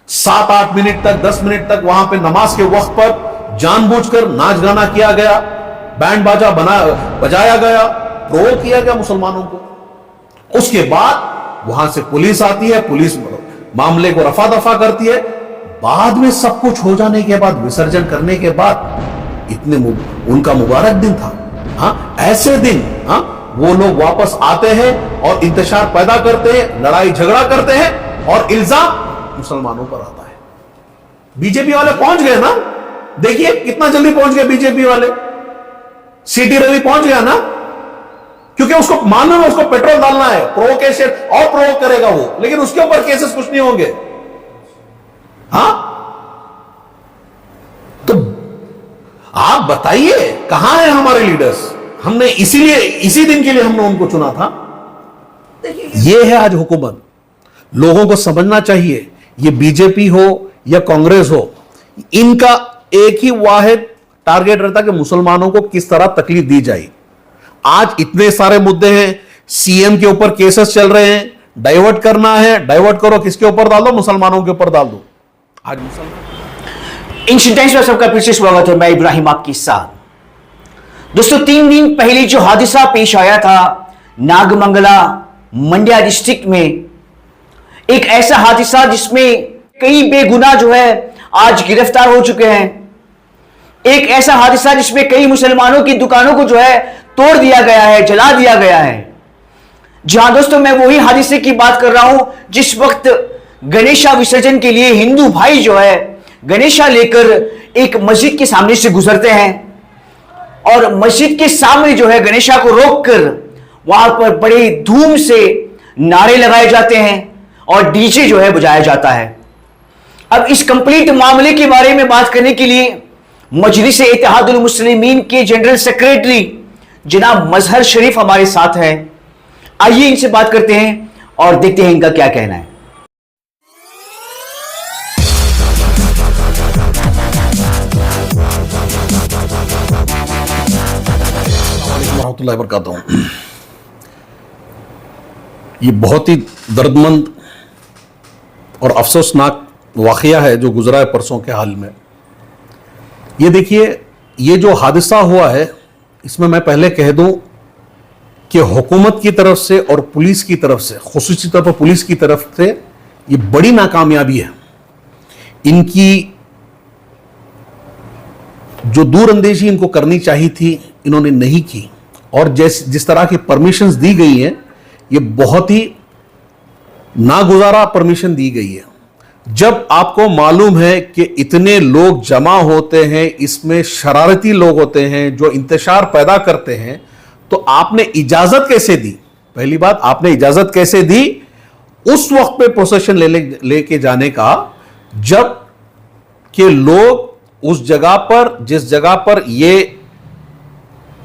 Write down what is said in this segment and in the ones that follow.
7-8 minute तक 10 minute तक वहां पे नमाज के वक्त पर जानबूझकर नाच गाना किया गया, बैंड बाजा बजाया गया, प्रोवोक किया गया मुसलमानों को। उसके बाद वहां से पुलिस आती है, पुलिस मामले को रफा दफा करती है। बाद में सब कुछ हो जाने के बाद, विसर्जन करने के बाद, इतने उनका मुबारक दिन था। हाँ, ऐसे दिन वो लोग वापस आते हैं और इंतशार पैदा करते हैं, लड़ाई झगड़ा करते हैं और इल्जाम मुसलमानों पर आता है। बीजेपी वाले पहुंच गए ना, देखिए कितना जल्दी पहुंच गए बीजेपी वाले। सीटी रवि पहुंच गया ना, क्योंकि उसको मालूम है उसको पेट्रोल डालना है, प्रोवोकेशन और प्रोवोक करेगा वो, लेकिन उसके ऊपर केसेस कुछ नहीं होंगे। हाँ, तो आप बताइए कहां है हमारे लीडर्स? हमने इसीलिए इसी दिन के लिए हमने उनको चुना था। ये है आज हुकूमत। लोगों को समझना चाहिए, ये बीजेपी हो या कांग्रेस हो, इनका एक ही वाहिद टारगेट रहता है कि मुसलमानों को किस तरह तकलीफ दी जाए। आज इतने सारे मुद्दे हैं, सीएम के ऊपर केसेस चल रहे हैं, डाइवर्ट करना है, डाइवर्ट करो, किसके ऊपर डाल दो? मुसलमानों के ऊपर डाल दो। आज मुसलमान एशियन टाइम्स में सबका फिर से स्वागत है। मैं इब्राहिम आपके साथ। दोस्तों, 3 दिन पहले जो हादसा पेश आया था नागमंगला मंड्या डिस्ट्रिक्ट में, एक ऐसा हादसा जिसमें कई बेगुनाह जो है आज गिरफ्तार हो चुके हैं। एक ऐसा हादसा जिसमें कई मुसलमानों की दुकानों को जो है तोड़ दिया गया है, जला दिया गया है। जी हां दोस्तों, मैं वही हादसे की बात कर रहा हूं जिस वक्त गणेशा विसर्जन के लिए हिंदू भाई जो है गणेशा लेकर एक मस्जिद के सामने से गुजरते हैं और मस्जिद के सामने जो है गणेशा को रोककर वहां पर बड़े धूम से नारे लगाए जाते हैं और डीजे जो है बजाया जाता है। अब इस कंप्लीट मामले के बारे में बात करने के लिए मजलिस इत्तेहादुल मुस्लिमीन के जनरल सेक्रेटरी जनाब मजहर शरीफ हमारे साथ हैं। आइए इनसे बात करते हैं और देखते हैं इनका क्या कहना है। ये बहुत ही दर्दमंद और अफसोसनाक वाकया है जो गुजरा है परसों के हाल में। ये देखिए, ये जो हादसा हुआ है, इसमें मैं पहले कह दूं कि हुकूमत की तरफ से और पुलिस की तरफ से, खुसूसी तौर पर पुलिस की तरफ से, ये बड़ी नाकामयाबी है। इनकी जो दूरअंदेशी इनको करनी चाहिए थी, इन्होंने नहीं की। और जिस तरह की परमिशंस दी गई हैं, ये बहुत ही नागुजारा परमिशन दी गई है। जब आपको मालूम है कि इतने लोग जमा होते हैं, इसमें शरारती लोग होते हैं जो इंतशार पैदा करते हैं, तो आपने इजाजत कैसे दी? पहली बात, आपने इजाजत कैसे दी उस वक्त पे प्रोसेशन लेके जाने का, जब के लोग उस जगह पर, जिस जगह पर यह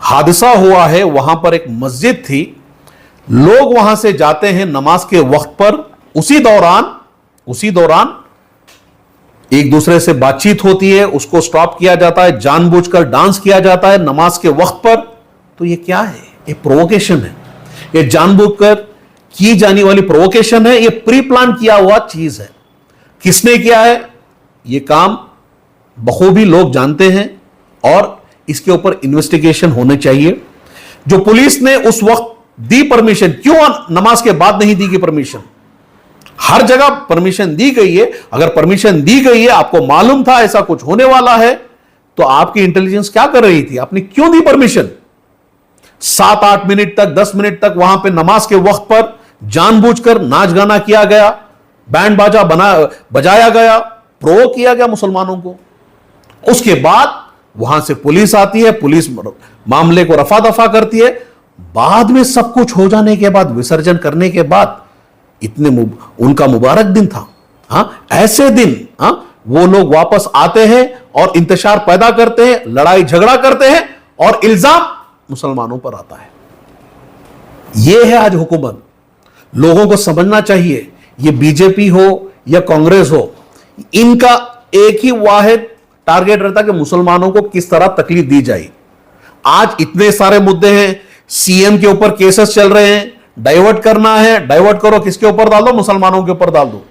हादसा हुआ है, वहां पर एक मस्जिद थी, लोग वहां से जाते हैं नमाज के वक्त पर। उसी दौरान एक दूसरे से बातचीत होती है, उसको स्टॉप किया जाता है, जानबूझकर डांस किया जाता है नमाज के वक्त पर। तो ये क्या है? ये प्रोवोकेशन है, ये जानबूझकर की जाने वाली प्रोवोकेशन है, ये प्री प्लान किया हुआ चीज है। किसने किया है ये काम बखूबी लोग जानते हैं और इसके ऊपर इन्वेस्टिगेशन होने चाहिए। जो पुलिस ने उस वक्त दी परमिशन, क्यों नमाज के बाद नहीं दी गई परमिशन? हर जगह परमिशन दी गई है। अगर परमिशन दी गई है, आपको मालूम था ऐसा कुछ होने वाला है, तो आपकी इंटेलिजेंस क्या कर रही थी? आपने क्यों दी परमिशन? 7-8 मिनट तक 10 मिनट तक वहां पे नमाज के वक्त पर जानबूझकर नाच गाना किया गया, बैंड बाजा बजाया गया, प्रोवोक किया गया मुसलमानों को। उसके बाद वहां से पुलिस आती है, पुलिस मामले को रफा दफा करती है। बाद में सब कुछ हो जाने के बाद, विसर्जन करने के बाद, इतने उनका मुबारक दिन था। हाँ, ऐसे दिन वो लोग वापस आते हैं और इंतशार पैदा करते हैं, लड़ाई झगड़ा करते हैं और इल्जाम मुसलमानों पर आता है। यह है आज हुकूमत। लोगों को समझना चाहिए, ये बीजेपी हो या कांग्रेस हो, इनका एक ही वाहिद टारगेट रहता है कि मुसलमानों को किस तरह तकलीफ दी जाए। आज इतने सारे मुद्दे हैं, सीएम के ऊपर केसेस चल रहे हैं, डाइवर्ट करना है, डाइवर्ट करो, किसके ऊपर डाल दो? मुसलमानों के ऊपर डाल दो।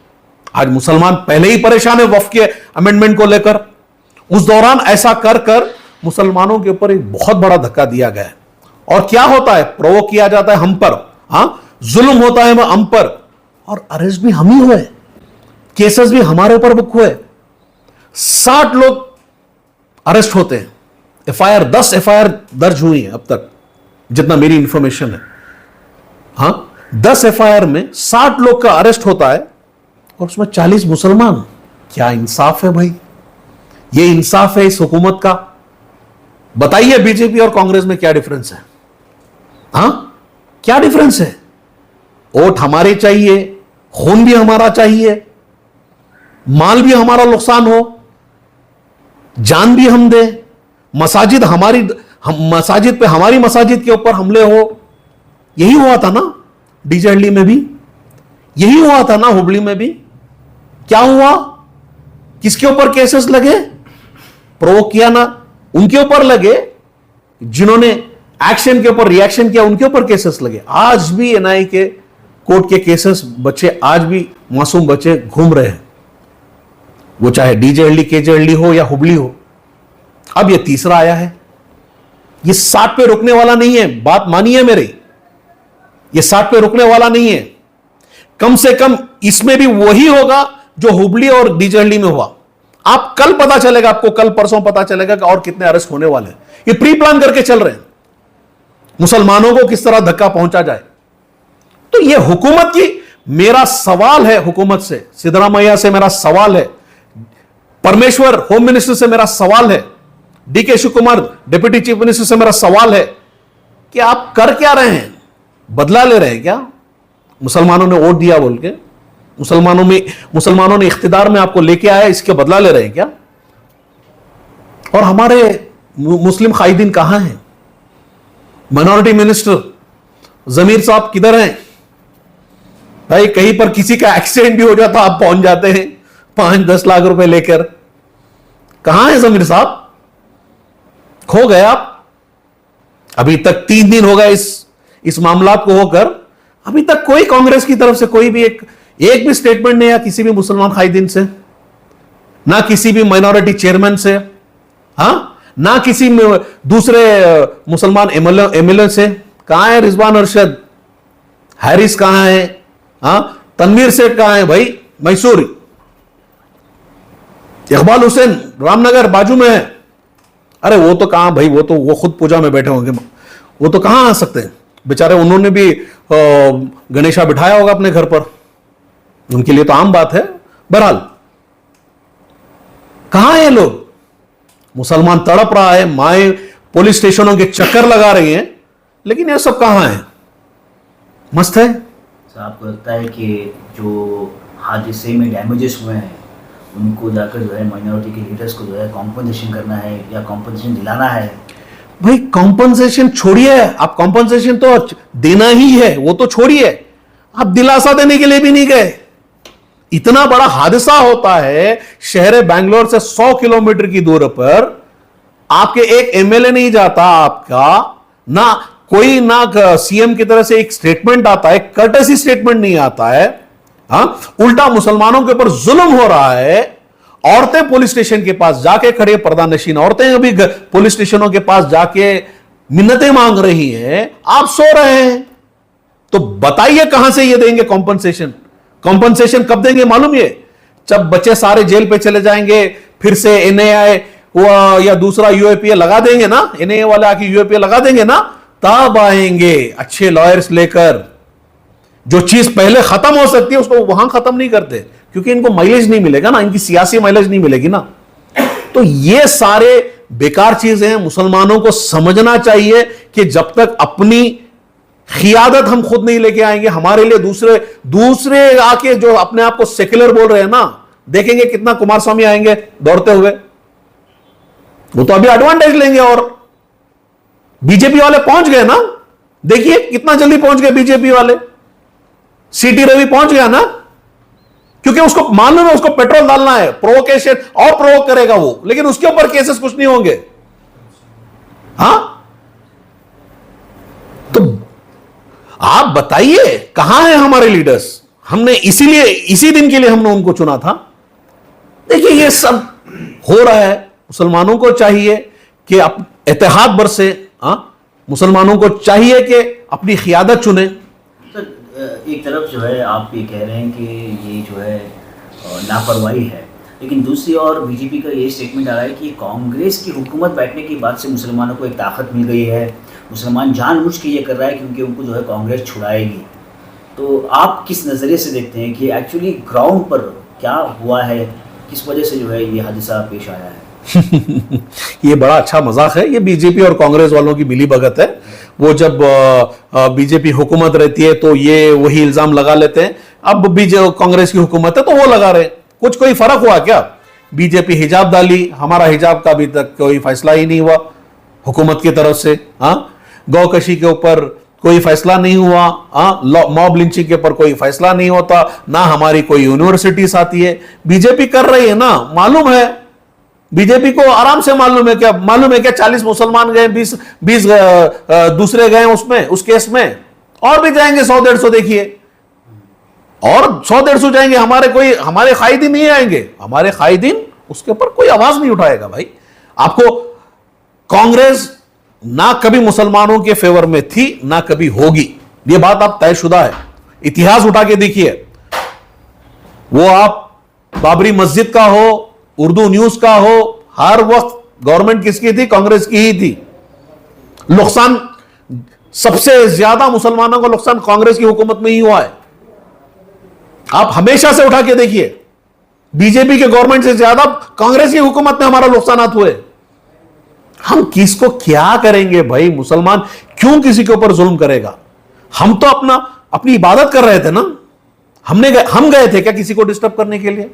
आज मुसलमान पहले ही परेशान है वक्फ के अमेंडमेंट को लेकर। उस दौरान ऐसा कर कर मुसलमानों के ऊपर एक बहुत बड़ा धक्का दिया गया है। और क्या होता है, प्रोवोक किया जाता है हम पर, जुल्म होता है हम पर, और अरेस्ट भी हम ही हुए, केसेस भी हमारे ऊपर बुक हुए। 60 लोग अरेस्ट होते हैं, एफआईआर 10 एफआईआर दर्ज हुई है अब तक, जितना मेरी इंफॉर्मेशन है। 10 एफआईआर में 60 लोग का अरेस्ट होता है और उसमें 40 मुसलमान। क्या इंसाफ है भाई, ये इंसाफ है इस हुकूमत का? बताइए बीजेपी और कांग्रेस में क्या डिफरेंस है? क्या डिफरेंस है? वोट हमारे चाहिए, खून भी हमारा चाहिए, माल भी हमारा नुकसान हो, जान भी हम दे, मसाजिद पे हमारी मसाजिद के ऊपर हमले हो। यही हुआ था ना डीजे हल्ली में भी, यही हुआ था ना हुबली में भी। क्या हुआ? किसके ऊपर केसेस लगे? प्रोवोक किया ना उनके ऊपर लगे, जिन्होंने एक्शन के ऊपर रिएक्शन किया उनके ऊपर केसेस लगे। आज भी एनआई के कोर्ट के केसेस बच्चे, आज भी मासूम बच्चे घूम रहे हैं, वो चाहे डीजे हल्ली, केजे हल्ली हो या हुबली हो। अब ये तीसरा आया है। ये 60 पे रुकने वाला नहीं है, बात मानिए मेरी, ये 60 पे रुकने वाला नहीं है। कम से कम इसमें भी वही होगा जो हुबली और डीजे हल्ली में हुआ। आप कल पता चलेगा, आपको कल परसों पता चलेगा कि और कितने अरेस्ट होने वाले हैं। ये प्री प्लान करके चल रहे हैं, मुसलमानों को किस तरह धक्का पहुंचा जाए। तो ये हुकूमत की, मेरा सवाल है हुकूमत से, सिद्धरामैया से मेरा सवाल है, परमेश्वर होम मिनिस्टर से मेरा सवाल है, DK Shivakumar deputy chief minister से मेरा सवाल है कि आप कर क्या रहे हैं? बदला ले रहे हैं क्या? मुसलमानों ने वोट दिया बोल के, मुसलमानों ने इख्तिदार में आपको लेके आया, इसके बदला ले रहे हैं क्या? और हमारे मुस्लिम कायदीन कहां हैं? माइनॉरिटी मिनिस्टर जमीर साहब किधर हैं भाई? कहीं पर किसी का एक्सीडेंट भी हो जाता आप पहुंच जाते हैं 5-10 लाख रुपए लेकर। कहां है जमीर साहब? खो गए आप। अभी तक 3 दिन हो गए इस मामला को होकर, अभी तक कोई कांग्रेस की तरफ से कोई भी एक भी स्टेटमेंट नहीं आया किसी भी मुसलमान कायदीन से, ना किसी भी माइनॉरिटी चेयरमैन से, ना किसी दूसरे मुसलमान एमएलए से। कहां है रिजवान अरशद? हैरिस कहां है? तनवीर सेठ कहां है भाई? मैसूर। इकबाल हुसैन रामनगर बाजू में है। अरे वो तो कहां भाई, वो खुद पूजा में बैठे होंगे, वो तो कहां आ सकते हैं बेचारे। उन्होंने भी गणेशा बिठाया होगा अपने घर पर, उनके लिए तो आम बात है। बहरहाल कहां है लोग? मुसलमान तड़प रहा है, माए पुलिस स्टेशनों के चक्कर लगा रही हैं, लेकिन ये सब कहां है? मस्त है। सर आपको लगता है कि जो हादसे में डैमेजेस हुए हैं उनको जाकर जो है माइनॉरिटी के लीडर्स को जो है कॉम्पनसेशन करना है या कॉम्पनसेशन दिलाना है? भाई कॉम्पनसेशन छोड़िए, आप कॉम्पनसेशन तो देना ही है, वो तो छोड़िए, आप दिलासा देने के लिए भी नहीं गए। इतना बड़ा हादसा होता है शहर बैंगलोर से 100 किलोमीटर की दूर पर, आपके एक एमएलए नहीं जाता, आपका ना सीएम की तरफ से एक स्टेटमेंट आता है, कर्टसी स्टेटमेंट नहीं आता है। उल्टा मुसलमानों के ऊपर जुल्म हो रहा है। औरतें पुलिस स्टेशन के पास जाके खड़े, पर्दा नशीन औरतें अभी पुलिस स्टेशनों के पास जाके मिन्नतें मांग रही हैं, आप सो रहे हैं। तो बताइए कहां से ये देंगे कॉम्पनसेशन? कॉम्पनसेशन कब देंगे मालूम? ये जब बच्चे सारे जेल पे चले जाएंगे, फिर से एनआईए या दूसरा यूएपीए लगा देंगे ना, एनआईए वाले आके यूएपीए लगा देंगे ना, तब आएंगे अच्छे लॉयर्स लेकर। जो चीज पहले खत्म हो सकती है उसको वहां खत्म नहीं करते, क्योंकि इनको माइलेज नहीं मिलेगा ना, इनकी सियासी माइलेज नहीं मिलेगी ना। तो ये सारे बेकार चीजें हैं। मुसलमानों को समझना चाहिए कि जब तक अपनी खियादत हम खुद नहीं लेके आएंगे, हमारे लिए दूसरे आके जो अपने आप को सेक्युलर बोल रहे हैं ना, देखेंगे कितना कुमार स्वामी आएंगे दौड़ते हुए, वो तो अभी एडवांटेज लेंगे। और बीजेपी वाले पहुंच गए ना, देखिए कितना जल्दी पहुंच गए बीजेपी वाले। सीटी रवि पहुंच गया ना, क्योंकि उसको मालूम है उसको पेट्रोल डालना है, प्रोवोकेशन और प्रोवोक करेगा वो, लेकिन उसके ऊपर केसेस कुछ नहीं होंगे। तो आप बताइए कहां है हमारे लीडर्स? हमने इसीलिए इसी दिन के लिए हमने उनको चुना था। देखिए ये सब हो रहा है, मुसलमानों को चाहिए कि इत्तेहाद बरसे, मुसलमानों को चाहिए कि अपनी क़ियादत चुने। सर एक तरफ जो है आप ये कह रहे हैं कि ये जो है लापरवाही है, लेकिन दूसरी ओर बीजेपी का ये स्टेटमेंट आ रहा है कि कांग्रेस की हुकूमत बैठने के बाद से मुसलमानों को एक ताकत मिल गई है, मुसलमान जानबूझ के ये कर रहा है क्योंकि उनको जो है कांग्रेस छुड़ाएगी। तो आप किस नज़रिए से देखते हैं कि एक्चुअली ग्राउंड पर क्या हुआ है, किस वजह से जो है ये हादसा पेश आया है? ये बड़ा अच्छा मजाक है, ये बीजेपी और कांग्रेस वालों की मिली भगत है। वो जब बीजेपी हुकूमत रहती है तो ये वही इल्जाम लगा लेते हैं, अब कांग्रेस की हुकूमत है तो वो लगा रहे हैं। कुछ कोई फर्क हुआ क्या? बीजेपी हिजाब डाली, हमारा हिजाब का अभी तक कोई फैसला ही नहीं हुआ हुकूमत की तरफ से। गौकशी के ऊपर कोई फैसला नहीं हुआ, मॉब लिंचिंग के ऊपर कोई फैसला नहीं होता, ना हमारी कोई यूनिवर्सिटीज आती है। बीजेपी कर रही है ना, मालूम है बीजेपी को, आराम से मालूम है क्या, 40 मुसलमान गए, 20 दूसरे गए उसमें, उस केस में, और भी जाएंगे 100-150, देखिए और 100-150 जाएंगे। हमारे कायदीन नहीं आएंगे, हमारे कायदीन उसके ऊपर कोई आवाज नहीं उठाएगा। भाई आपको कांग्रेस ना कभी मुसलमानों के फेवर में थी, ना कभी होगी, ये बात आप तयशुदा है। इतिहास उठा के देखिए, वो आप बाबरी मस्जिद का हो, उर्दू न्यूज का हो, हर वक्त गवर्नमेंट किसकी थी? कांग्रेस की ही थी। नुकसान सबसे ज्यादा मुसलमानों का नुकसान कांग्रेस की हुकूमत में ही हुआ है। आप हमेशा से उठा के देखिए, बीजेपी के गवर्नमेंट से ज्यादा कांग्रेस की हुकूमत में हमारा नुकसान हुए। हम किसको क्या करेंगे भाई? मुसलमान क्यों किसी के ऊपर जुल्म करेगा? हम तो अपनी इबादत कर रहे थे ना, हम गए थे क्या किसी को डिस्टर्ब करने के लिए?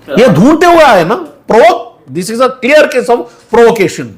ये ढूंढते हुए आए ना, this is a clear case of provocation.